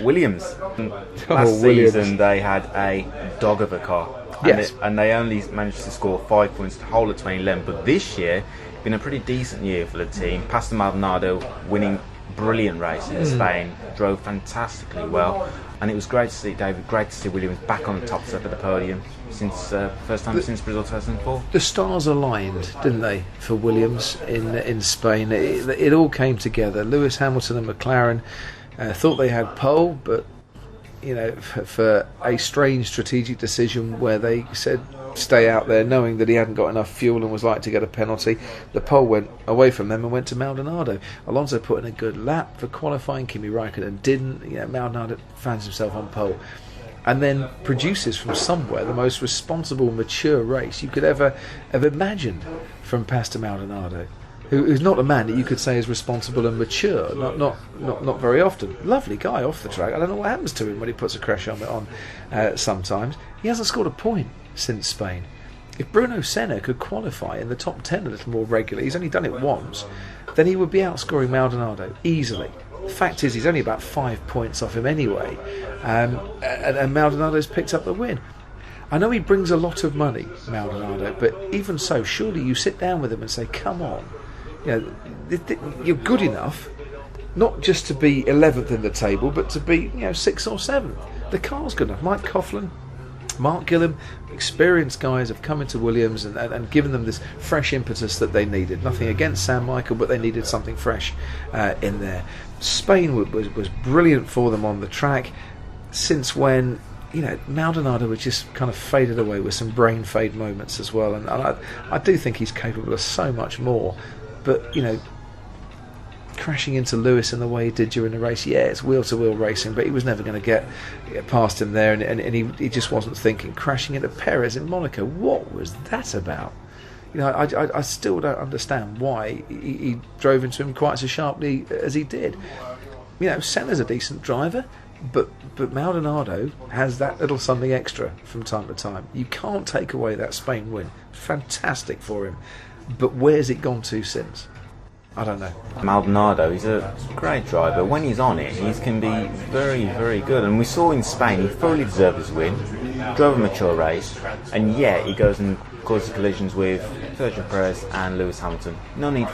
Williams. Last season they had a dog of a car. And they only managed to score 5 points to hold the 2011. But this year, been a pretty decent year for the team. Pastor Maldonado winning brilliant race in Spain, drove fantastically well, and it was great to see David, great to see Williams back on the top step of the podium since first time since Brazil 2004. The stars aligned, didn't they, for Williams in Spain? It all came together. Lewis Hamilton and McLaren thought they had pole, but for a strange strategic decision where they said stay out there, knowing that he hadn't got enough fuel and was like to get a penalty, the pole went away from them and went to Maldonado. Alonso put in a good lap for qualifying, Kimi Raikkonen didn't. Maldonado finds himself on pole and then produces from somewhere the most responsible, mature race you could ever have imagined from Pastor Maldonado, who's not a man that you could say is responsible and mature, not very often. Lovely guy off the track. I don't know what happens to him when he puts a crash helmet on sometimes. He hasn't scored a point since Spain. If Bruno Senna could qualify in the top 10 a little more regularly, he's only done it once, then he would be outscoring Maldonado easily. The fact is he's only about 5 points off him anyway, and Maldonado's picked up the win. I know he brings a lot of money, Maldonado, but even so, surely you sit down with him and say, come on, you're good enough not just to be 11th in the table, but to be 6th or 7th. The car's good enough. Mike Coughlin, Mark Gillam, experienced guys have come into Williams and given them this fresh impetus that they needed. Nothing against Sam Michael, but they needed something fresh in there. Spain was brilliant for them on the track. Since when, Maldonado had just kind of faded away with some brain fade moments as well. And I do think he's capable of so much more. But, crashing into Lewis in the way he did during the race, it's wheel-to-wheel racing, but he was never going to get past him there, and he just wasn't thinking. Crashing into Perez in Monaco, what was that about? I still don't understand why he drove into him quite so sharply as he did. Senna's a decent driver, but Maldonado has that little something extra from time to time. You can't take away that Spain win. Fantastic for him, but where's it gone to since? I don't know. Maldonado, he's a great driver. When he's on it, he can be very, very good. And we saw in Spain, he fully deserved his win, drove a mature race, and yet he goes and causes collisions with Sergio Perez and Lewis Hamilton. No need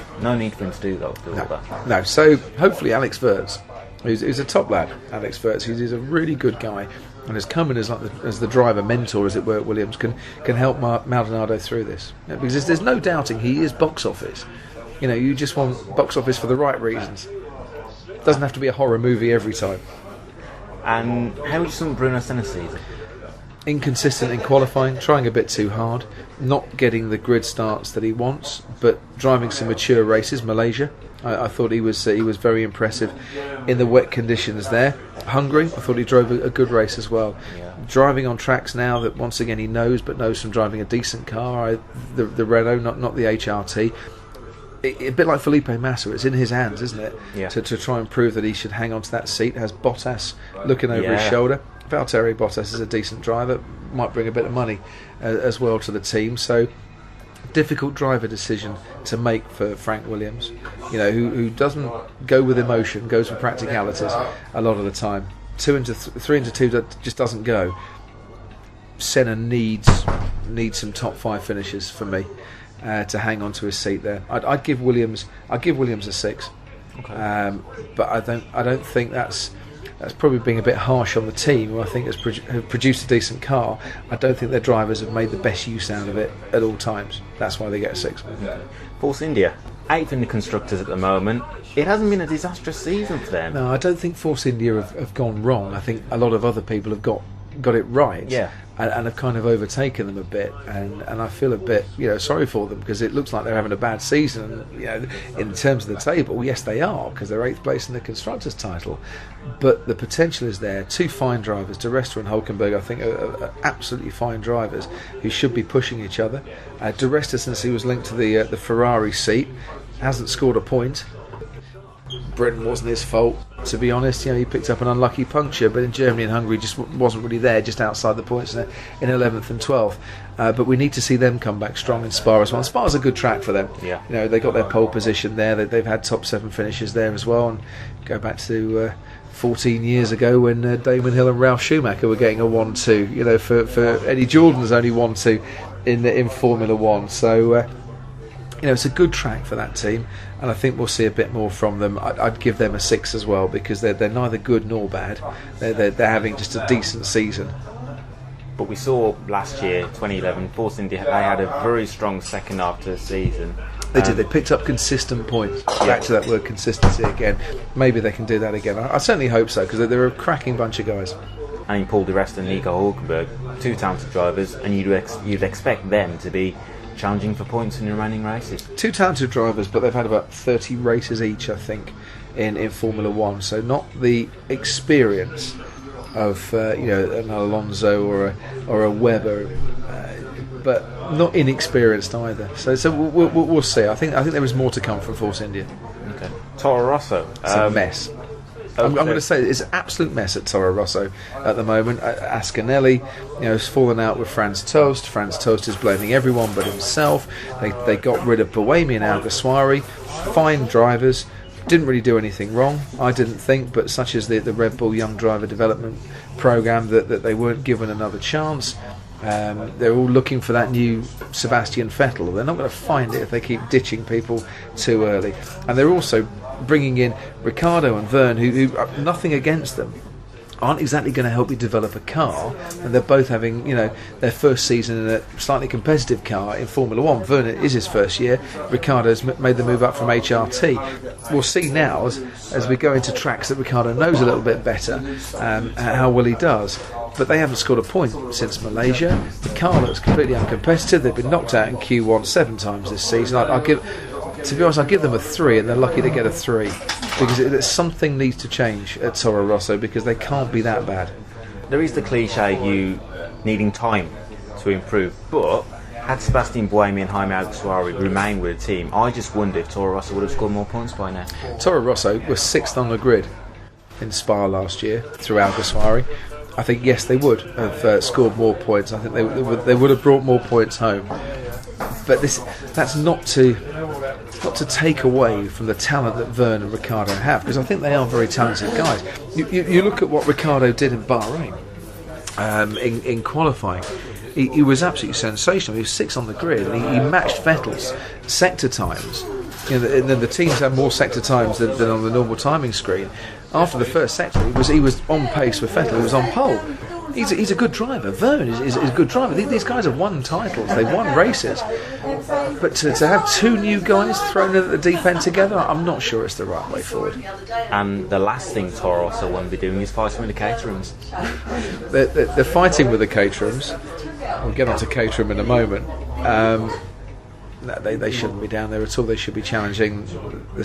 for him to do all that. No, so hopefully Alex Wirtz, who's a top lad, Alex Wirtz, he's a really good guy, and has come in as the driver mentor, as it were, at Williams, can help Maldonado through this. Because there's no doubting he is box office. You just want box office for the right reasons. It doesn't have to be a horror movie every time. And how would you sum Bruno Senna's season? Inconsistent in qualifying, trying a bit too hard, not getting the grid starts that he wants, but driving some mature races. Malaysia, I thought he was very impressive in the wet conditions there. Hungary, I thought he drove a good race as well. Yeah. Driving on tracks now that once again he knows from driving a decent car, the Renault, not the HRT. A bit like Felipe Massa, it's in his hands, isn't it? Yeah. To try and prove that he should hang on to that seat. Has Bottas looking over his shoulder. Valtteri Bottas is a decent driver, might bring a bit of money as well to the team. So, difficult driver decision to make for Frank Williams, who doesn't go with emotion, goes with practicalities a lot of the time. 3 into 2 that just doesn't go. Senna needs some top 5 finishes for me. To hang on to his seat there, I'd give Williams a 6. Okay. But I don't think that's probably being a bit harsh on the team, who I think have produced a decent car. I don't think their drivers have made the best use out of it at all times. That's why they get a 6. Force India, 8th in the constructors at the moment. It hasn't been a disastrous season for them. No, I don't think Force India have gone wrong. I think a lot of other people have got it right. Yeah. And have kind of overtaken them a bit, and I feel a bit sorry for them, because it looks like they're having a bad season. In terms of the table, yes they are, because they're 8th place in the constructors title, but the potential is there. 2 fine drivers, De Resta and Hulkenberg, I think are absolutely fine drivers who should be pushing each other. De Resta, since he was linked to the Ferrari seat, hasn't scored a point. Britain wasn't his fault, to be honest. He picked up an unlucky puncture, but in Germany and Hungary just wasn't really there, just outside the points in 11th and 12th. But we need to see them come back strong in Spa as well. Spa's a good track for them. Yeah. They got their pole position there. They've had top 7 finishes there as well, and go back to 14 years ago when Damon Hill and Ralph Schumacher were getting a 1-2. You know, for Eddie Jordan's only 1-2 in Formula One. So you know, it's a good track for that team, and I think we'll see a bit more from them. I'd give them a 6 as well, because they're neither good nor bad. They're having just a decent season. But we saw last year, 2011, Force India, they had a very strong second half to the season. They did. They picked up consistent points. Back to that word consistency again. Maybe they can do that again. I certainly hope so, because they're a cracking bunch of guys. I mean, Paul Di Resta and Nico Hulkenberg, 2 talented drivers, and you'd expect them to be challenging for points in the remaining races. 2 talented drivers, but they've had about 30 races each, I think, in Formula One. So not the experience of you know, an Alonso or a Webber, but not inexperienced either. So we'll see. I think there is more to come from Force India. Okay. Toro Rosso. It's a mess. I'm going to say it's an absolute mess at Toro Rosso at the moment. Ascanelli, you know, has fallen out with Franz Tost. Franz Tost is blaming everyone but himself. They got rid of Buemi and Alguersuari, fine drivers. Didn't really do anything wrong, I didn't think, but such as the Red Bull Young Driver Development Programme, that they weren't given another chance. They're all looking for that new Sebastian Vettel. They're not going to find it if they keep ditching people too early. And they're also bringing in Ricciardo and Verne, who nothing against them, aren't exactly going to help you develop a car, and they're both having, you know, their first season in a slightly competitive car in Formula One. Verne is his first year. Ricciardo's made the move up from HRT. We'll see now as we go into tracks that Ricciardo knows a little bit better, how well he does. But they haven't scored a point since Malaysia. The car looks completely uncompetitive. They've been knocked out in Q1 7 times this season. To be honest, I'll give them a 3, and they're lucky to get a 3, because something needs to change at Toro Rosso, because they can't be that bad. There is the cliche, you needing time to improve, but had Sebastian Buemi and Jaime Alguersuari remained with the team, I just wonder if Toro Rosso would have scored more points by now. Toro Rosso was 6th on the grid in Spa last year through Alguersuari. I think, yes, they would have scored more points. I think they would have brought more points home. But that's not to take away from the talent that Verne and Ricciardo have, because I think they are very talented guys. You look at what Ricciardo did in Bahrain in qualifying. He was absolutely sensational. He was 6th on the grid, and he matched Vettel's sector times. You know, and then the teams have more sector times than on the normal timing screen. After the first sector, he was on pace with Vettel. He was on pole. He's a good driver. Verne is a good driver. These guys have won titles. They've won races. But to have 2 new guys thrown in at the deep end together, I'm not sure it's the right way forward. And the last thing Toro Rosso want to be doing is fighting with the Caterhams. They're fighting with the Caterhams. We'll get on to Caterham in a moment. They shouldn't be down there at all. They should be challenging the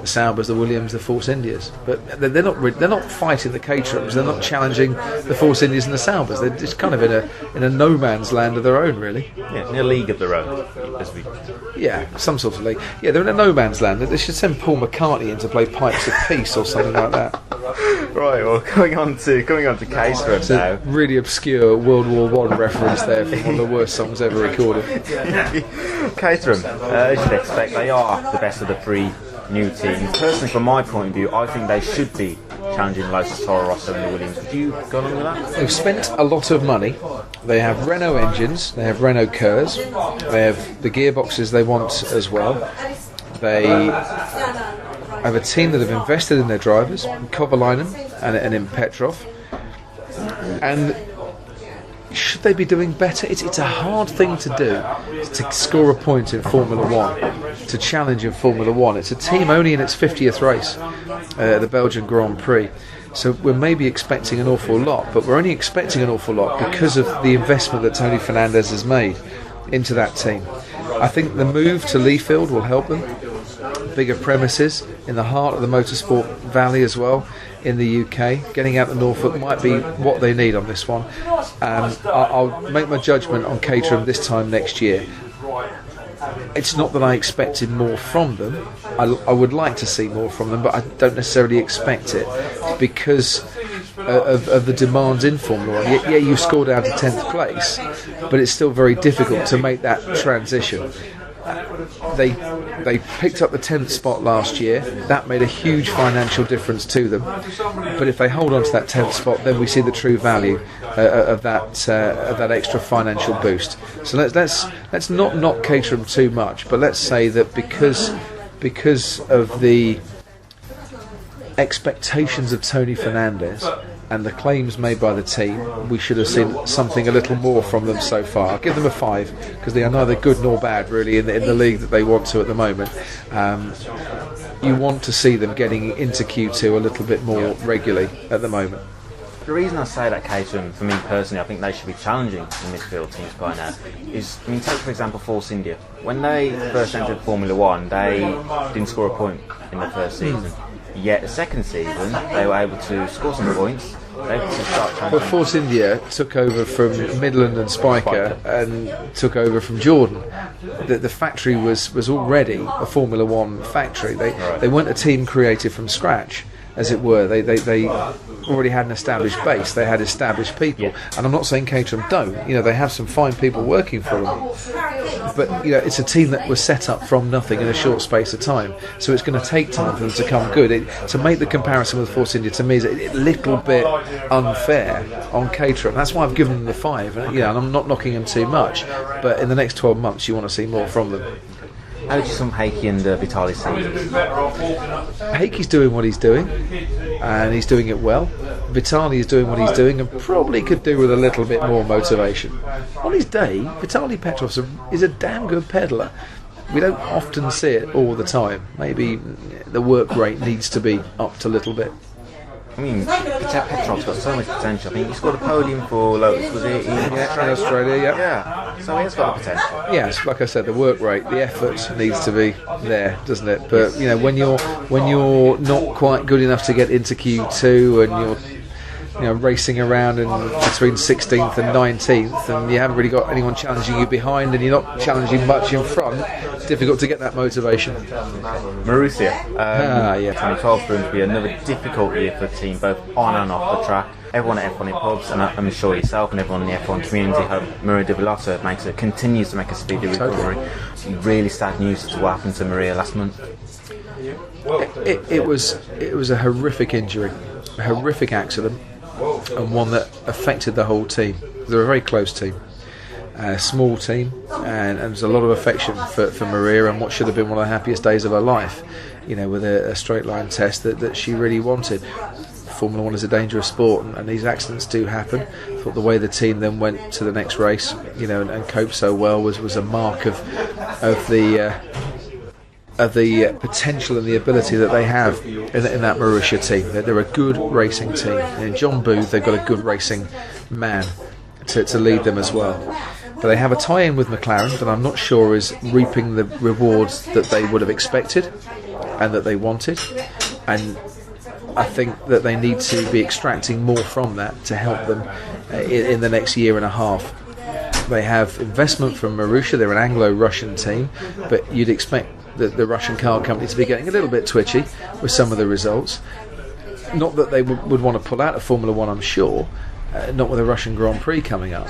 Saubers, the Williams, the Force Indias. But they're not fighting the Caterhams. They're not challenging the Force Indias and the Saubers. They're just kind of in a no man's land of their own, really. Yeah, in a league of their own. Yeah, some sort of league. Yeah, they're in a no man's land. They should send Paul McCartney in to play Pipes of Peace or something like that. Right. Well, going on to Caterham now. Really obscure World War I reference there from one of the worst songs ever recorded. Caterham, as you'd expect, they are the best of the 3 new teams. Personally, from my point of view, I think they should be challenging Lotus, Toro Rosso and the Williams. Would you go along with that? They've spent a lot of money. They have Renault engines, they have Renault Kers, they have the gearboxes they want as well. They have a team that have invested in their drivers, in Kovalainen and in Petrov. And should they be doing better? It's a hard thing to do, to score a point in Formula One, to challenge in Formula One. It's a team only in its 50th race, the Belgian Grand Prix. So we're maybe expecting an awful lot, but we're only expecting an awful lot because of the investment that Tony Fernandez has made into that team. I think the move to Leafield will help them. Bigger premises in the heart of the motorsport valley as well in the UK. Getting out to Norfolk might be what they need on this one. I'll make my judgment on Caterham this time next year. It's not that I expected more from them. I would like to see more from them, but I don't necessarily expect it because of the demands in Formula 1. Yeah, you scored out of 10th place, but it's still very difficult to make that transition. they picked up the 10th spot last year. That made a huge financial difference to them. But if they hold on to that 10th spot, then we see the true value of that extra financial boost. So let's not knock Caterham too much, but let's say that because of the expectations of Tony Fernandez and the claims made by the team, we should have seen something a little more from them so far. I'll give them a 5 because they are neither good nor bad really in the league that they want to at the moment. You want to see them getting into Q2 a little bit more regularly at the moment. The reason I say that Caterham, for me personally, I think they should be challenging the midfield teams by now is, I mean, take for example Force India. When they first entered Formula 1, they didn't score a point in the first season. Yet the second season, they were able to score some points. They were able to start challenging. Well, Force India took over from Midland and Spiker and took over from Jordan. The factory was already a Formula 1 factory. They weren't a team created from scratch, as it were. They already had an established base. They had established people, and I'm not saying Caterham don't. They have some fine people working for them, but it's a team that was set up from nothing in a short space of time. So it's going to take time for them to come good. To make the comparison with Force India to me is a little bit unfair on Caterham. That's why I've given them the 5. And I'm not knocking them too much, but in the next 12 months you want to see more from them. How do you sum Heikki and Vitali's seasons? Heikki's doing what he's doing, and he's doing it well. Vitali is doing what he's doing, and probably could do with a little bit more motivation. On his day, Vitaly Petrov is a damn good pedaler. We don't often see it all the time. Maybe the work rate needs to be upped a little bit. I mean, Petrov's got so much potential. I mean, he scored a podium for Lotus, was it? In Australia, yeah. So he has got the potential. Yes, like I said, the work rate, the effort needs to be there, doesn't it? But when you're not quite good enough to get into Q2 and you're racing around in between 16th and 19th, and you haven't really got anyone challenging you behind, and you're not challenging much in front, it's difficult to get that motivation. Marussia, 2012 is going to be another difficult year for the team, both on and off the track. Everyone at F1 in pubs, and I'm sure yourself and everyone in the F1 community hope Maria Di Villota continues to make a speedy recovery. Really sad news as to what happened to Maria last month. It was a horrific injury, a horrific accident, and one that affected the whole team. They're a very close team, a small team, and there's a lot of affection for Maria and what should have been one of the happiest days of her life, with a straight line test that she really wanted. Formula 1 is a dangerous sport, and these accidents do happen. I thought the way the team then went to the next race, and coped so well was a mark of the potential and the ability that they have in that Marussia team. They're a good racing team. And in John Booth, they've got a good racing man to lead them as well. But they have a tie-in with McLaren that I'm not sure is reaping the rewards that they would have expected and that they wanted. And I think that they need to be extracting more from that to help them in the next year and a half. They have investment from Marussia. They're an Anglo-Russian team, but you'd expect the Russian car company to be getting a little bit twitchy with some of the results. Not that they would want to pull out of Formula 1, I'm sure, not with a Russian Grand Prix coming up.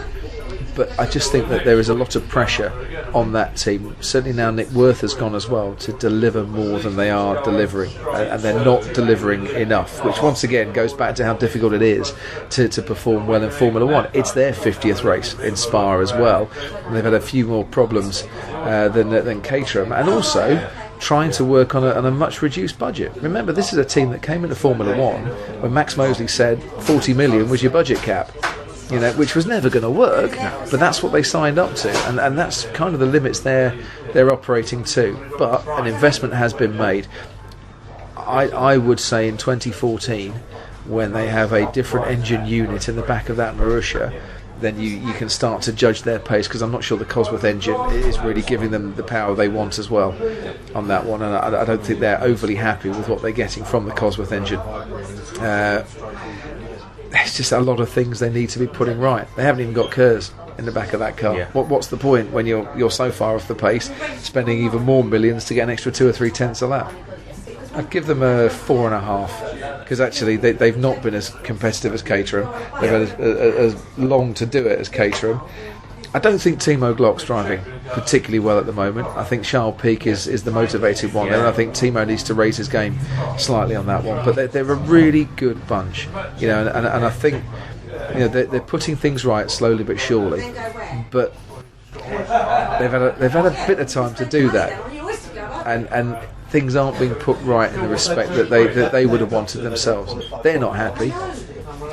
But I just think that there is a lot of pressure on that team. Certainly now Nick Worth has gone as well to deliver more than they are delivering, and they're not delivering enough, which once again goes back to how difficult it is to perform well in Formula 1. It's their 50th race in Spa as well, and they've had a few more problems than Caterham, and also trying to work on a much reduced budget. Remember, this is a team that came into Formula 1 when Max Mosley said 40 million was your budget cap, which was never going to work, but that's what they signed up to, and that's kind of the limits they're operating to. But an investment has been made. I would say in 2014, when they have a different engine unit in the back of that Marussia, then you can start to judge their pace, because I'm not sure the Cosworth engine is really giving them the power they want as well on that one, and I don't think they're overly happy with what they're getting from the Cosworth engine. There's just a lot of things they need to be putting right. They haven't even got Kers in the back of that car. Yeah. What's the point when you're so far off the pace, spending even more millions to get an extra 2 or 3 tenths a lap? I'd give them a 4.5, because actually they've not been as competitive as Caterham. They've had as long to do it as Caterham. I don't think Timo Glock's driving particularly well at the moment. I think Charles Pic is the motivated one, and I think Timo needs to raise his game slightly on that one. But they're a really good bunch, you know, and I think, you know, they're putting things right slowly but surely. But they've had a bit of time to do that, and things aren't being put right in the respect that they would have wanted themselves. They're not happy.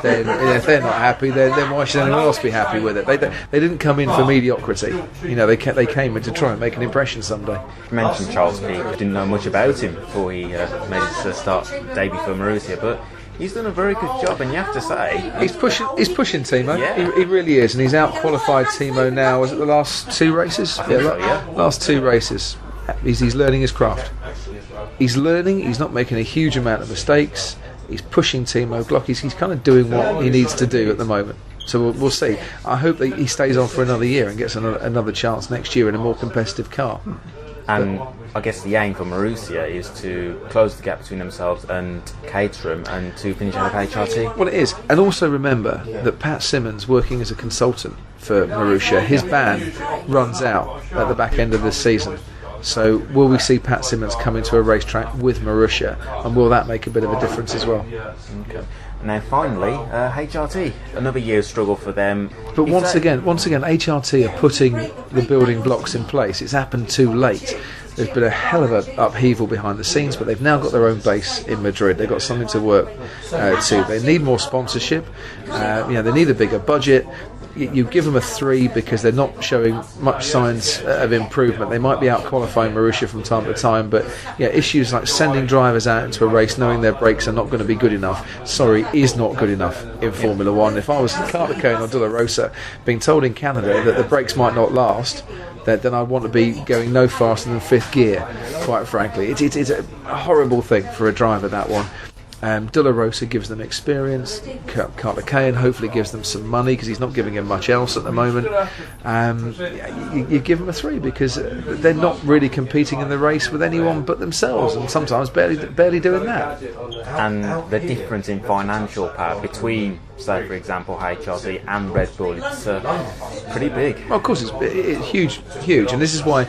If they're not happy, then why should anyone else be happy with it? They didn't come in for mediocrity. You know, they came in to try and make an impression someday. You mentioned Charles Pic. Didn't know much about him before he made his start debut for Marussia, but he's done a very good job, and you have to say he's pushing Timo. Yeah. He really is, and he's out-qualified Timo now. Was it the last 2 races? Last 2 races. He's learning his craft. He's learning. He's not making a huge amount of mistakes. He's pushing Timo Glock. He's kind of doing what he needs to do at the moment. So we'll see. I hope that he stays on for another year and gets another chance next year in a more competitive car. And I guess the aim for Marussia is to close the gap between themselves and Caterham and to finish out of HRT. Well, it is. And also remember that Pat Simmons, working as a consultant for Marussia, his ban runs out at the back end of this season. So will we see Pat Simmons come into a racetrack with Marussia, and will that make a bit of a difference as well? Okay. And now finally, HRT, another year's struggle for them. But once again, HRT are putting the building blocks in place. It's happened too late. There's been a hell of an upheaval behind the scenes, but they've now got their own base in Madrid. They've got something to work to. They need more sponsorship. They need a bigger budget. You give them a 3 because they're not showing much signs of improvement. They might be out qualifying Marussia from time to time, but issues like sending drivers out into a race knowing their brakes are not going to be good enough, is not good enough in Formula 1. If I was Carter-Cone or De La Rosa being told in Canada that the brakes might not last, then I want to be going no faster than 5th gear, quite frankly. It's a horrible thing for a driver, that one. De La Rosa gives them experience. Carter-Cone hopefully gives them some money because he's not giving him much else at the moment. You give them a 3 because they're not really competing in the race with anyone but themselves, and sometimes barely doing that. And the difference in financial power between, say for example, HRT and Red Bull, it's pretty big. Well, of course it's huge, and this is why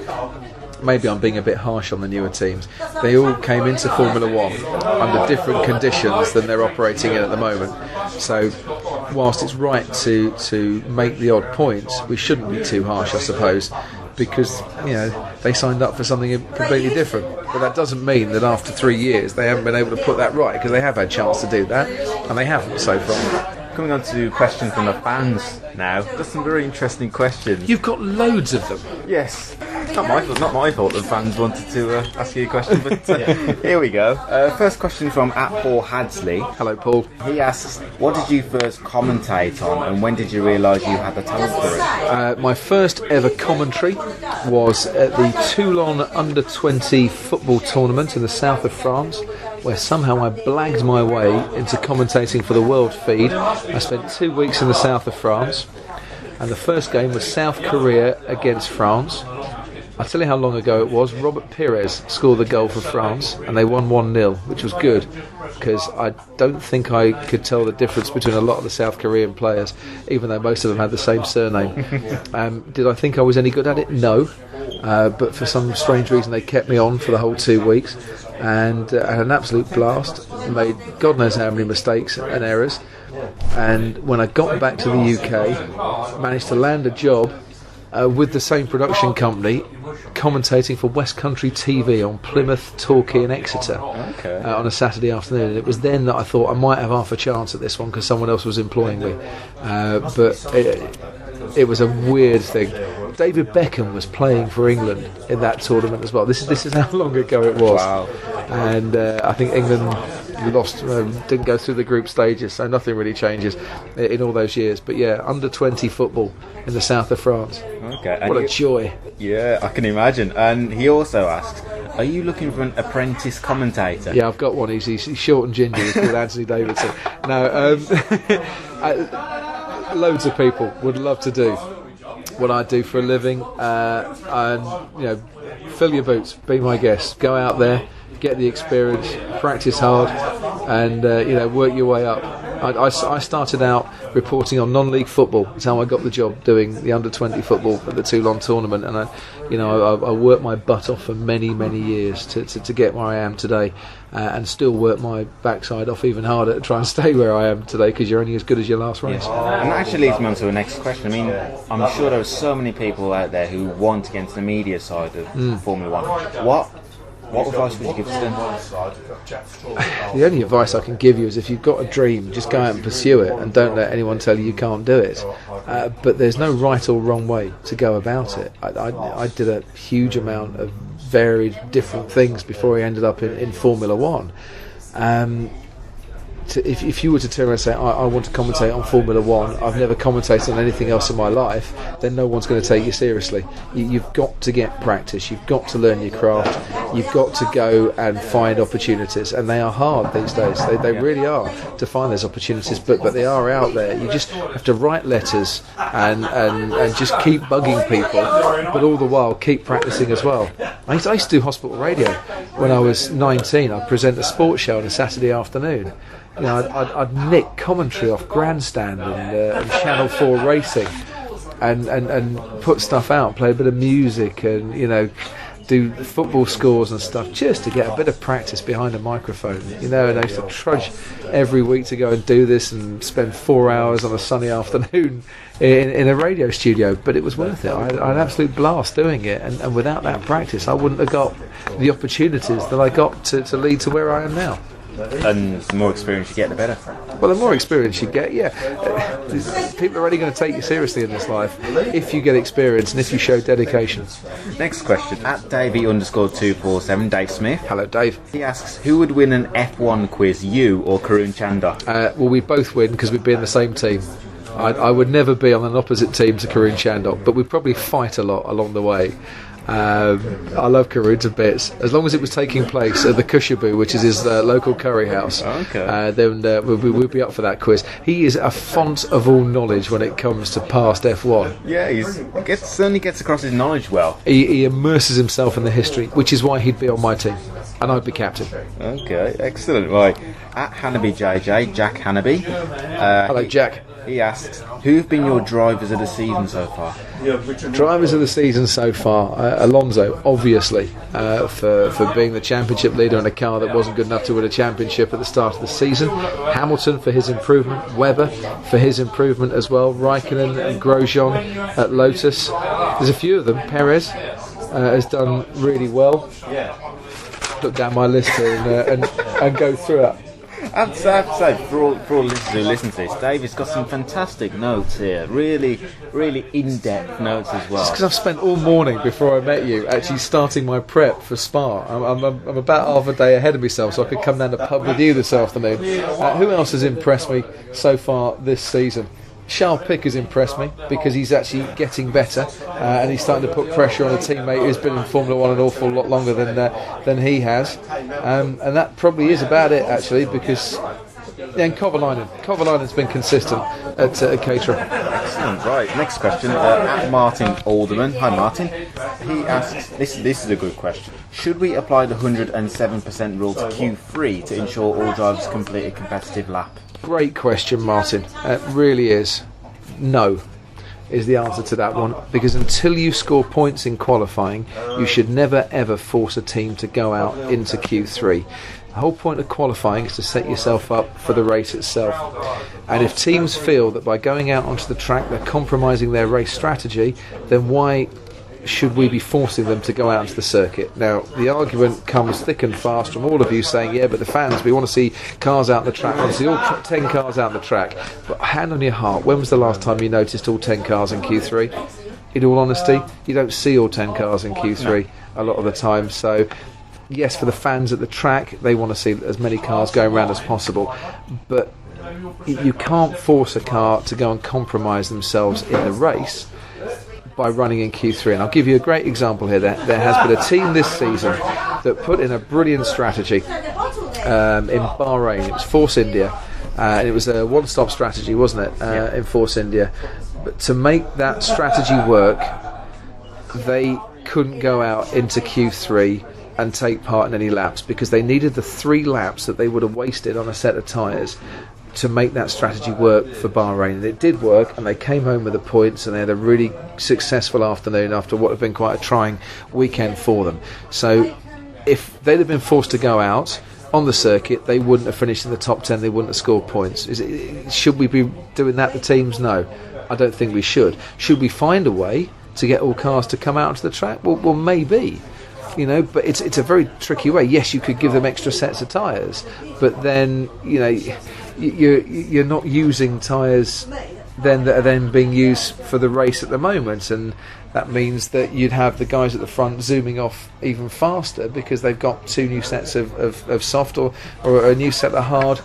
maybe I'm being a bit harsh on the newer teams. They all came into Formula 1 under different conditions than they're operating in at the moment. So whilst it's right to make the odd points, we shouldn't be too harsh, I suppose, because they signed up for something completely different. But that doesn't mean that after 3 years they haven't been able to put that right, because they have had a chance to do that, and they haven't so far. Coming on to questions from the fans now. Just some very interesting questions. You've got loads of them. Yes. Not my fault the fans wanted to ask you a question, but here we go. First question from @Paul Hadsley. Hello, Paul. He asks, what did you first commentate on, and when did you realise you had the talent for it? My first ever commentary was at the Toulon Under-20 football tournament in the south of France, where somehow I blagged my way into commentating for the world feed. I spent 2 weeks in the south of France, and the first game was South Korea against France. I'll tell you how long ago it was. Robert Pires scored the goal for France, and they won 1-0, which was good, because I don't think I could tell the difference between a lot of the South Korean players, even though most of them had the same surname. Did I think I was any good at it? No. But for some strange reason they kept me on for the whole 2 weeks, and I had an absolute blast. Made God knows how many mistakes and errors, and when I got back to the UK, managed to land a job with the same production company, commentating for West Country TV on Plymouth, Torquay and Exeter on a Saturday afternoon. And it was then that I thought I might have half a chance at this one, because someone else was employing me, but it was a weird thing. David Beckham was playing for England in that tournament as well. This is how long ago it was. Wow. And I think England lost, didn't go through the group stages, so nothing really changes in all those years. But yeah, under-20 football in the south of France. Okay. What a joy. Yeah, I can imagine. And he also asks, are you looking for an apprentice commentator? Yeah, I've got one. He's short and ginger. He's called Anthony Davidson. No, loads of people would love to do what I do for a living, and fill your boots, be my guest, go out there, get the experience, practice hard, and work your way up. I started out reporting on non-league football. That's how I got the job doing the under-20 football at the Toulon tournament, and I worked my butt off for many years to get where I am today, and still work my backside off even harder to try and stay where I am today, because you're only as good as your last race. And that actually leads me on to the next question. I mean, I'm sure there are so many people out there who want to get into the media side of Formula 1. What advice would you give to them? The only advice I can give you is, if you've got a dream, just go out and pursue it, and don't let anyone tell you can't do it. But there's no right or wrong way to go about it. I did a huge amount of varied different things before I ended up in Formula 1. If you were to turn around and say, I want to commentate on Formula 1, I've never commentated on anything else in my life, then no one's going to take you seriously. You've got to get practice, you've got to learn your craft, you've got to go and find opportunities, and they are hard these days. They really are, to find those opportunities, but they are out there. You just have to write letters and just keep bugging people, but all the while keep practicing as well. I used to do hospital radio when I was 19. I'd present a sports show on a Saturday afternoon. I'd nick commentary off Grandstand and Channel 4 Racing, and put stuff out, play a bit of music, and do football scores and stuff, just to get a bit of practice behind a microphone. And I used to trudge every week to go and do this, and spend 4 hours on a sunny afternoon in a radio studio. But it was worth it. I had an absolute blast doing it, and without that practice, I wouldn't have got the opportunities that I got to lead to where I am now. And the more experience you get, the better. Well, the more experience you get, people are only going to take you seriously in this life if you get experience and if you show dedication. Next question. At Davey_247, Dave Smith. Hello, Dave. He asks, who would win an F1 quiz, you or Karun Chandler? Well, we both win, because we'd be in the same team. I would never be on an opposite team to Karun Chandler, but we'd probably fight a lot along the way. I love Karun to bits. As long as it was taking place at the Kushabu, which is his local curry house, then we'll be up for that quiz. He is a font of all knowledge when it comes to past F1. Yeah, he certainly gets across his knowledge well. He immerses himself in the history, which is why he'd be on my team, and I'd be captain. Okay, excellent. Right, at Hannaby JJ, Jack Hannaby. Hello, Jack. He asks, who've been your drivers of the season so far? Drivers of the season so far, Alonso, obviously, for being the championship leader in a car that wasn't good enough to win a championship at the start of the season. Hamilton for his improvement, Webber for his improvement as well, Raikkonen and Grosjean at Lotus. There's a few of them. Perez has done really well. Look down my list here and go through it. I have to say, for all listeners who listen to this, David's got some fantastic notes here. Really in-depth notes as well. Just because I've spent all morning before I met you actually starting my prep for Spa. I'm about half a day ahead of myself, so I could come down to the pub with you this afternoon. Who else has impressed me so far this season? Charles Pic has impressed me, because he's actually getting better, and he's starting to put pressure on a teammate who's been in Formula 1 an awful lot longer than he has, and that probably is about it actually, because and Kovalainen's been consistent at Caterham. Excellent. Right, next question. At Martin Alderman. Hi Martin. He asks, this is a good question. Should we apply the 107% rule to Q3 to ensure all drivers complete a competitive lap? Great question, Martin. It really is. No is the answer to that one, because until you score points in qualifying, you should never ever force a team to go out into Q3. The whole point of qualifying is to set yourself up for the race itself. And if teams feel that by going out onto the track they're compromising their race strategy, then why should we be forcing them to go out into the circuit? Now, the argument comes thick and fast from all of you saying, yeah, but the fans, we want to see cars out on the track, we want to see all 10 cars out on the track. But hand on your heart, when was the last time you noticed all 10 cars in Q3? In all honesty, you don't see all 10 cars in Q3 a lot of the time. So, yes, for the fans at the track, they want to see as many cars going around as possible. But you can't force a car to go and compromise themselves in the race by running in Q3. And I'll give you a great example here. There has been a team this season that put in a brilliant strategy in Bahrain. It was Force India, and it was a one-stop strategy, wasn't it, in Force India. But to make that strategy work, they couldn't go out into Q3 and take part in any laps, because they needed the 3 laps that they would have wasted on a set of tyres to make that strategy work for Bahrain, and it did work, and they came home with the points, and they had a really successful afternoon after what had been quite a trying weekend for them. So if they'd have been forced to go out on the circuit, they wouldn't have finished in the top 10, they wouldn't have scored points. Should we be doing that to teams? No, I don't think we should. Should we find a way to get all cars to come out onto the track? Well, maybe. But it's a very tricky way. Yes, you could give them extra sets of tyres, but then you're not using tyres then that are then being used for the race at the moment, and that means that you'd have the guys at the front zooming off even faster because they've got 2 new sets of soft or a new set of hard,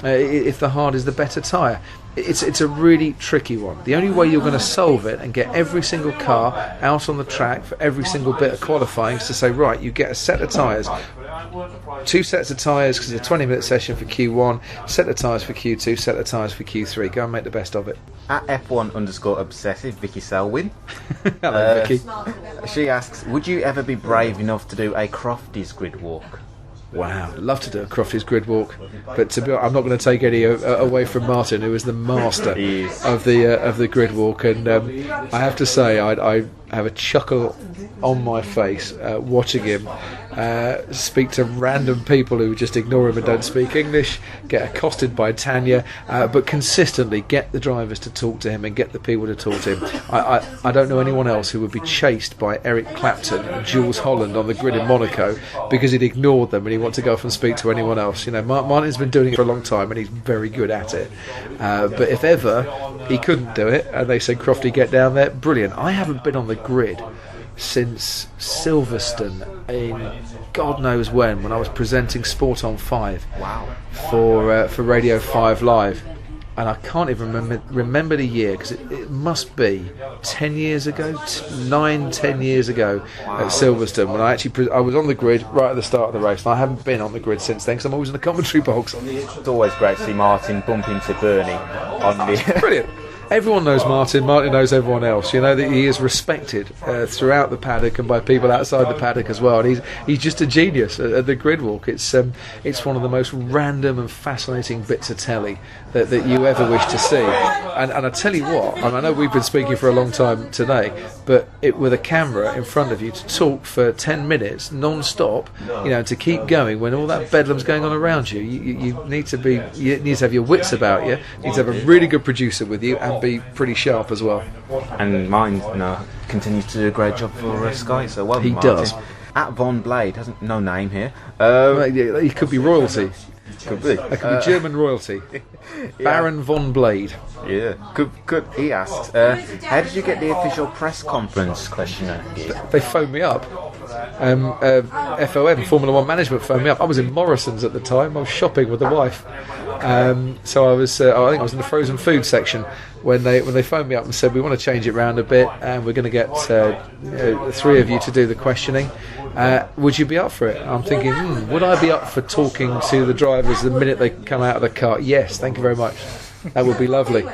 if the hard is the better tyre. It's a really tricky one. The only way you're going to solve it and get every single car out on the track for every single bit of qualifying is to say, right, you get a set of tyres, 2 sets of tyres because it's a 20-minute session for Q1, set of tyres for Q2, set of tyres for Q3. Go and make the best of it. At F1_obsessive, Vicky Selwyn. Hello, Vicky. She asks, would you ever be brave enough to do a Crofty's grid walk? Wow, I'd love to do a Crofty's grid walk, but to be honest, I'm not going to take any away from Martin, who is the master of the grid walk, and I have to say I have a chuckle on my face watching him speak to random people who just ignore him and don't speak English, get accosted by Tanya, but consistently get the drivers to talk to him and get the people to talk to him. I don't know anyone else who would be chased by Eric Clapton and Jules Holland on the grid in Monaco because he'd ignored them and he wanted to go off and speak to anyone else. Martin's been doing it for a long time and he's very good at it, but if ever he couldn't do it and they said, Crofty, get down there, brilliant. I haven't been on the grid since Silverstone in God knows when I was presenting Sport on 5. Wow. For Radio 5 Live, and I can't even remember the year because it must be 10 years ago, 9-10 years ago. Wow. At Silverstone when I was on the grid right at the start of the race, and I haven't been on the grid since then because I'm always in the commentary box. It's always great to see Martin bump into Bernie on the brilliant. Everyone knows Martin knows everyone else. That he is respected throughout the paddock and by people outside the paddock as well. And he's just a genius at the grid walk. It's one of the most random and fascinating bits of telly that you ever wish to see. And I tell you what, and I know we've been speaking for a long time today, but with a camera in front of you to talk for 10 minutes non-stop, to keep going when all that bedlam's going on around you, you need to have your wits about you. You need to have a really good producer with you and be pretty sharp as well. And mine continues to do a great job for Sky, so well he Martin. Does. At Von Blade, hasn't no name here. He could be royalty. Could be. That could be German royalty. Baron Von Blade. Yeah. Good. He asks, how did you get the official press conference questionnaire? They phoned me up. FOM, Formula One Management, phoned me up. I was in Morrison's at the time. I was shopping with the wife. So I was. I think I was in the frozen food section when they phoned me up and said, we want to change it round a bit, and we're going to get 3 of you to do the questioning. Would you be up for it? I'm thinking, would I be up for talking to the drivers the minute they come out of the car? Yes, thank you very much. That would be lovely.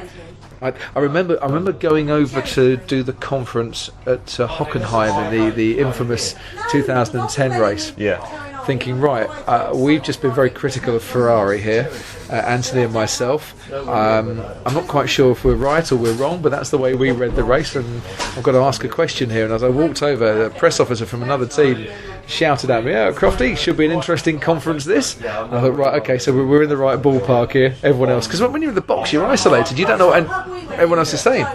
I remember going over to do the conference at Hockenheim in the infamous 2010 race. Yeah. Thinking, right, we've just been very critical of Ferrari here, Anthony and myself. I'm not quite sure if we're right or we're wrong, but that's the way we read the race, and I've got to ask a question here. And as I walked over, a press officer from another team shouted at me, Crofty, should be an interesting conference this. And I thought, right, okay, so we're in the right ballpark here, everyone else. Because when you're in the box, you're isolated, you don't know what everyone else is saying.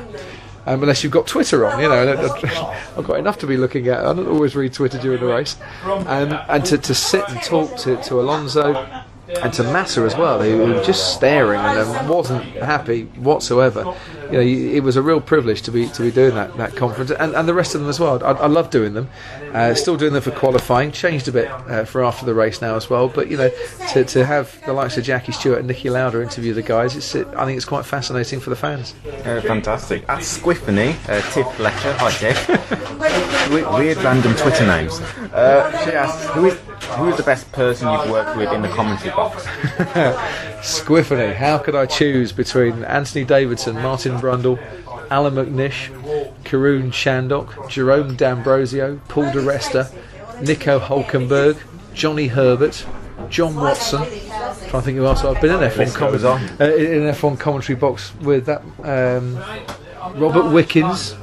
Unless you've got Twitter on, I've got enough to be looking at. I don't always read Twitter during the race. And to sit and talk to Alonso and to Massa as well, who was just staring and wasn't happy whatsoever. It was a real privilege to be doing that conference, and the rest of them as well. I love doing them. Still doing them for qualifying. Changed a bit for after the race now as well. But to have the likes of Jackie Stewart and Nicky Lauda interview the guys, I think it's quite fascinating for the fans. Fantastic. At Squiffany, Tiff Fletcher, hi Tiff. Weird random Twitter names. She asks, who is the best person you've worked with in the commentary box? Squiffany. How could I choose between Anthony Davidson, Martin Brundle, Alan McNish, Karun Chandok, Jerome D'Ambrosio, Paul di Resta, Nico Hulkenberg, Johnny Herbert, John Watson, trying to think who else I've been in in an F1 commentary box with. That Robert Wickens.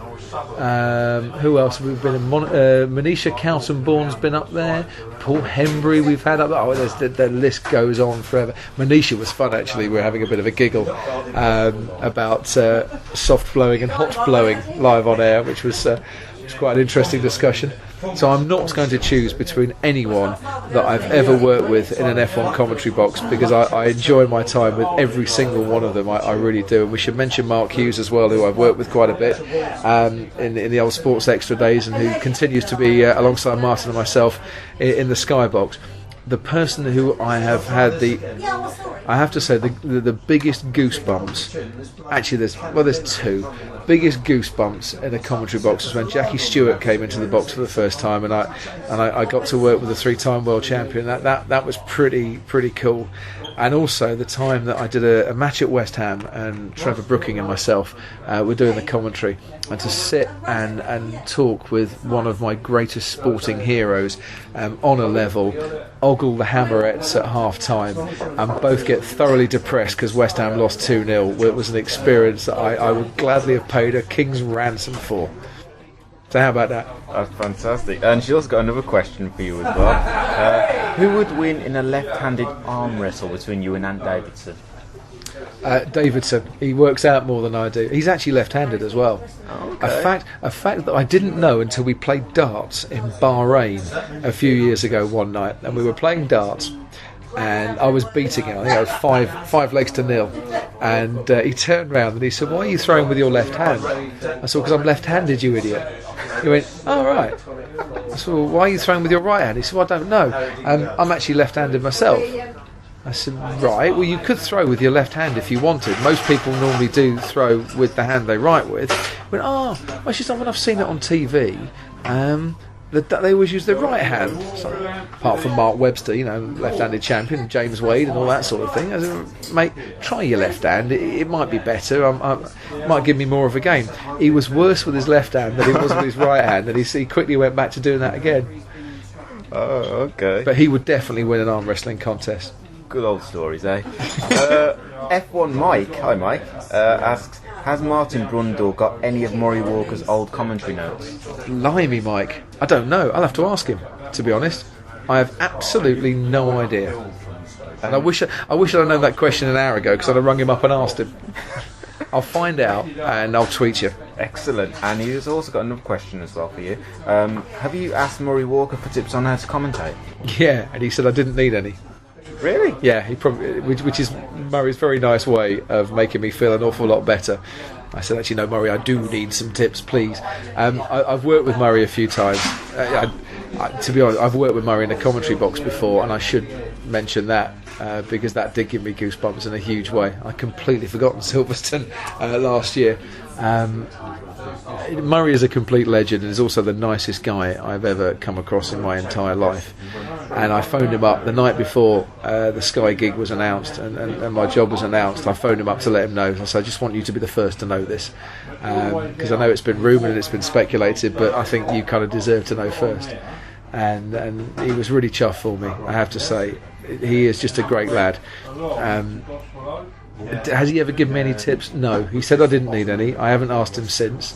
Who else have we been in? Manisha Calton-Bourne's been up there. Paul Hembry we've had up there. Oh, the list goes on forever. Manisha was fun, actually. We're having a bit of a giggle about soft blowing and hot blowing live on air, which was quite an interesting discussion. So I'm not going to choose between anyone that I've ever worked with in an F1 commentary box, because I enjoy my time with every single one of them. I really do. And we should mention Mark Hughes as well, who I've worked with quite a bit in the old Sports Extra days, and who continues to be alongside Martin and myself in the Skybox. The person who I have had I have to say the biggest goosebumps. Actually, there's two. Biggest goosebumps in a commentary box was when Jackie Stewart came into the box for the first time, and I got to work with a 3-time world champion. That was pretty cool. And also the time that I did a match at West Ham, and Trevor Brooking and myself were doing the commentary, and to sit and talk with one of my greatest sporting heroes on a level, ogle the Hammerettes at half time, and both get thoroughly depressed because West Ham lost 2-0. It was an experience that I would gladly have paid a king's ransom for. So how about that? That's fantastic. And she also got another question for you as well. Who would win in a left-handed arm wrestle between you and Ant Davidson? Davidson. He works out more than I do. He's actually left-handed as well. Okay. A fact that I didn't know until we played darts in Bahrain a few years ago one night, and we were playing darts, and I was beating him. I think I was five legs to nil, and he turned round and he said, "Why are you throwing with your left hand?" I said, "Because I'm left-handed, you idiot." He went, "Oh, right." I said, "Well, why are you throwing with your right hand?" He said, "Well, I don't know. I'm actually left-handed myself." I said, "Right, well, you could throw with your left hand if you wanted. Most people normally do throw with the hand they write with." He went, "Oh, well, she said, when I've seen it on TV, they always use their right hand." So, apart from Mark Webster, left-handed champion, James Wade and all that sort of thing. I said, "Mate, try your left hand. It might be better. It might give me more of a game." He was worse with his left hand than he was with his right hand, and he quickly went back to doing that again. Oh, okay. But he would definitely win an arm wrestling contest. Good old stories, eh? F1 Mike, hi Mike, asks, has Martin Brundle got any of Murray Walker's old commentary notes? Blimey, Mike. I don't know. I'll have to ask him, to be honest. I have absolutely no idea. And I wish I'd known that question an hour ago, because I'd have rung him up and asked him. I'll find out and I'll tweet you. Excellent. And he's also got another question as well for you. Have you asked Murray Walker for tips on how to commentate? Yeah, and he said I didn't need any. Really? Yeah, he probably, which is Murray's very nice way of making me feel an awful lot better. I said, "Actually, no, Murray, I do need some tips, please." I've worked with Murray a few times. To be honest, I've worked with Murray in a commentary box before, and I should mention that because that did give me goosebumps in a huge way. I'd completely forgotten Silverstone last year. Murray is a complete legend and is also the nicest guy I've ever come across in my entire life. And I phoned him up the night before the Sky gig was announced and my job was announced. I phoned him up to let him know. I said, "I just want you to be the first to know this, because I know it's been rumoured and it's been speculated, but I think you kind of deserve to know first." And he was really chuffed for me, I have to say. He is just a great lad. Has he ever given me any tips? No. He said I didn't need any. I haven't asked him since.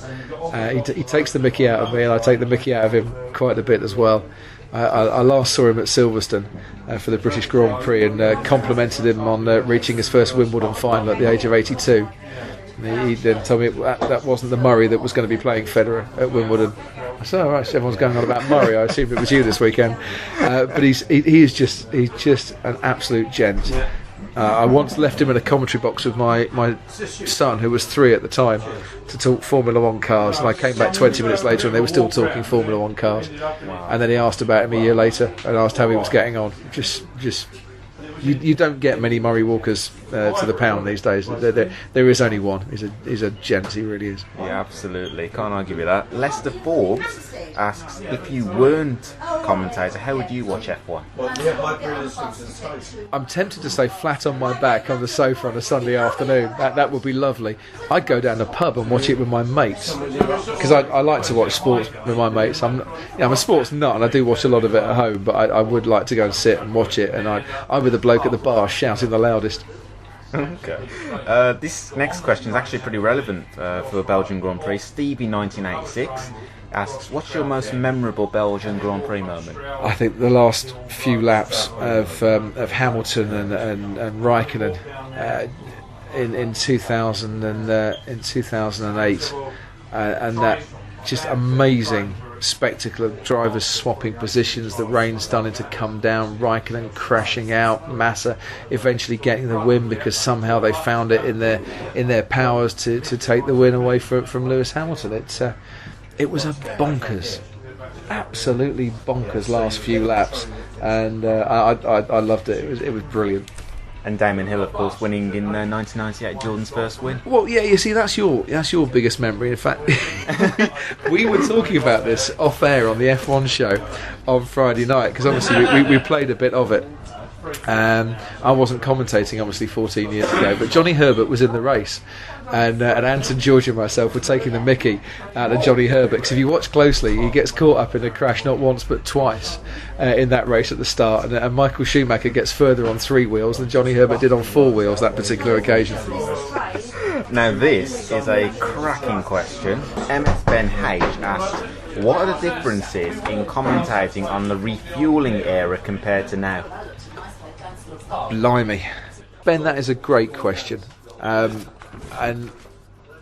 He takes the mickey out of me, and I take the mickey out of him quite a bit as well. I last saw him at Silverstone for the British Grand Prix, and complimented him on reaching his first Wimbledon final at the age of 82. He then told me that wasn't the Murray that was going to be playing Federer at Wimbledon. I said, "All right, so everyone's going on about Murray. I assumed it was you this weekend." But he's just an absolute gent. I once left him in a commentary box with my son, who was 3 at the time, to talk Formula 1 cars, and I came back 20 minutes later and they were still talking Formula 1 cars. And then he asked about him a year later and asked how he was getting on. You don't get many Murray Walkers to the pound these days. There is only one. He's a gent, he really is. Yeah, absolutely. Can't argue with that. Lester Forbes asks, if you weren't commentator, how would you watch F1? I'm tempted to say flat on my back on the sofa on a Sunday afternoon. That would be lovely. I'd go down the pub and watch it with my mates, because I like to watch sports with my mates. I'm a sports nut and I do watch a lot of it at home, but I would like to go and sit and watch it, and I'd be the bloke bloke at the bar shouting the loudest. Okay. This next question is actually pretty relevant for the Belgian Grand Prix. Stevie 1986 asks, what's your most memorable Belgian Grand Prix moment? I think the last few laps of Hamilton and Raikkonen in 2008, and that just amazing spectacle of drivers swapping positions, the rain starting to come down, Raikkonen crashing out, Massa eventually getting the win because somehow they found it in their powers to take the win away from Lewis Hamilton. It was a bonkers, absolutely bonkers last few laps, and I loved it. It was brilliant. And Damon Hill, of course, winning in 1998, Jordan's first win. Well, yeah, you see, that's your biggest memory. In fact, we were talking about this off air on the F1 show on Friday night, because obviously we played a bit of it. I wasn't commentating, obviously, 14 years ago, but Johnny Herbert was in the race, and Anton, George and myself were taking the mickey out of Johnny Herbert, because if you watch closely, he gets caught up in a crash not once but twice in that race at the start, and Michael Schumacher gets further on 3 wheels than Johnny Herbert did on 4 wheels that particular occasion. Now this is a cracking question. MS Ben H asks, what are the differences in commentating on the refuelling era compared to now? Blimey. Ben, that is a great question. And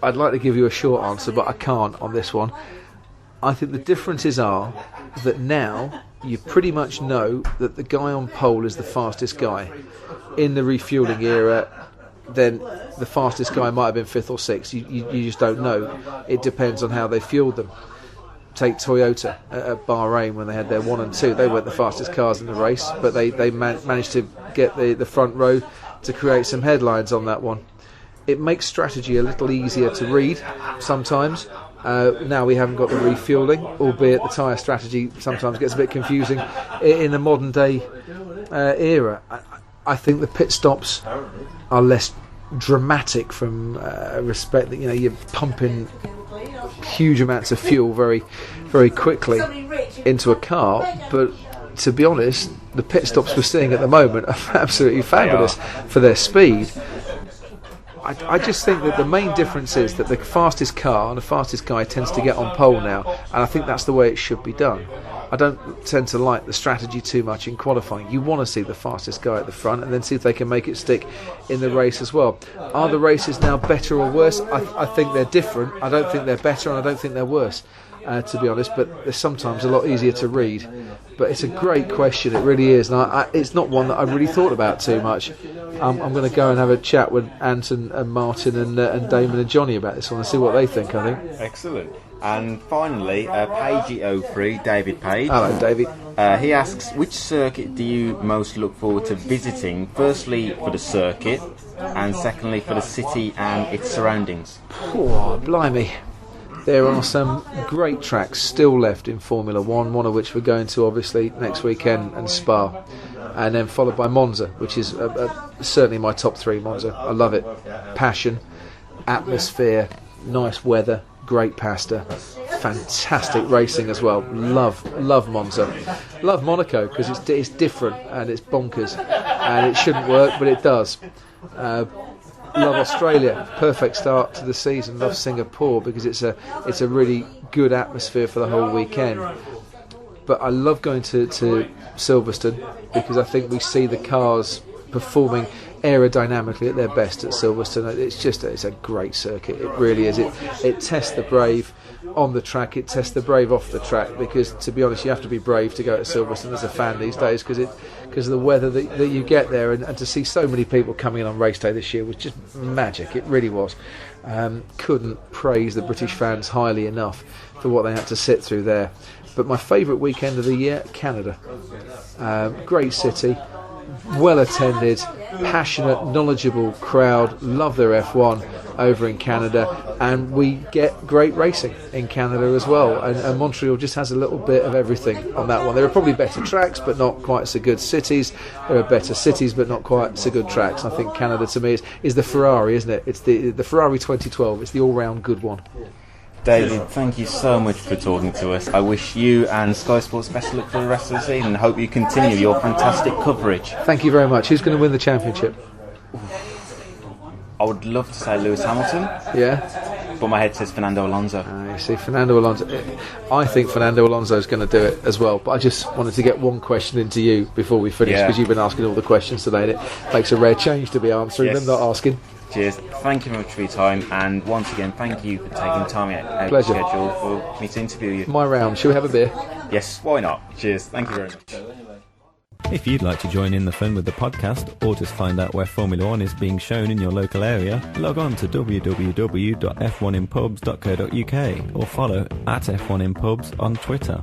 I'd like to give you a short answer, but I can't on this one. I think the differences are that now you pretty much know that the guy on pole is the fastest guy. In the refuelling era, then the fastest guy might have been 5th or 6th. You just don't know. It depends on how they fueled them. Take Toyota at Bahrain when they had their 1 and 2. They weren't the fastest cars in the race, but they managed to get the front row to create some headlines on that one. It makes strategy a little easier to read sometimes. Now we haven't got the refuelling, albeit the tyre strategy sometimes gets a bit confusing in the modern day era. I think the pit stops are less dramatic from respect that you're pumping huge amounts of fuel very, very quickly into a car, but to be honest, the pit stops we're seeing at the moment are absolutely fabulous for their speed. I just think that the main difference is that the fastest car and the fastest guy tends to get on pole now, and I think that's the way it should be done. I don't tend to like the strategy too much in qualifying. You want to see the fastest guy at the front and then see if they can make it stick in the race as well. Are the races now better or worse? I think they're different. I don't think they're better and I don't think they're worse, to be honest, but they're sometimes a lot easier to read. But it's a great question, it really is, and it's not one that I really thought about too much. I'm going to go and have a chat with Anton and Martin and Damon and Johnny about this one and see what they think, I think. Excellent. And finally, Pagey03, David Page. Hello, David. He asks, which circuit do you most look forward to visiting? Firstly, for the circuit, and secondly, for the city and its surroundings. Oh, blimey. There are some great tracks still left in Formula 1, one of which we're going to obviously next weekend, and Spa, and then followed by Monza, which is certainly my top 3. Monza, I love it. Passion, atmosphere, nice weather, great pasta, fantastic racing as well. Love Monza. Love Monaco because it's different and it's bonkers and it shouldn't work but it does. Love Australia, perfect start to the season. Love Singapore because it's a really good atmosphere for the whole weekend. But I love going to Silverstone because I think we see the cars performing aerodynamically at their best at Silverstone. It's a great circuit. It really is. It tests the brave on the track. It tests the brave off the track because, to be honest, you have to be brave to go to Silverstone as a fan these days because of the weather that you get there, and to see so many people coming in on race day this year was just magic. It really was. Couldn't praise the British fans highly enough for what they had to sit through there. But my favourite weekend of the year, Canada. Great city, well attended, passionate, knowledgeable crowd. Love their F1 over in Canada, and we get great racing in Canada as well. And Montreal just has a little bit of everything on that one. There are probably better tracks, but not quite so good cities. There are better cities, but not quite so good tracks. I think Canada, to me, is the Ferrari, isn't it? It's the Ferrari 2012. It's the all-round good one. David, thank you so much for talking to us. I wish you and Sky Sports best of luck for the rest of the season. I hope you continue your fantastic coverage. Thank you very much. Who's going to win the championship? I would love to say Lewis Hamilton. Yeah? But my head says Fernando Alonso. You see, Fernando Alonso. I think Fernando Alonso is going to do it as well. But I just wanted to get one question into you before we finish, because you've been asking all the questions today, and it makes a rare change to be answering them, not asking. Cheers. Thank you very much for your time, and once again, thank you for taking time out of your schedule for me to interview you. My round. Shall we have a beer? Yes, why not? Cheers. Thank you very much. If you'd like to join in the fun with the podcast, or just find out where Formula 1 is being shown in your local area, log on to www.f1inpubs.co.uk or follow @F1inpubs on Twitter.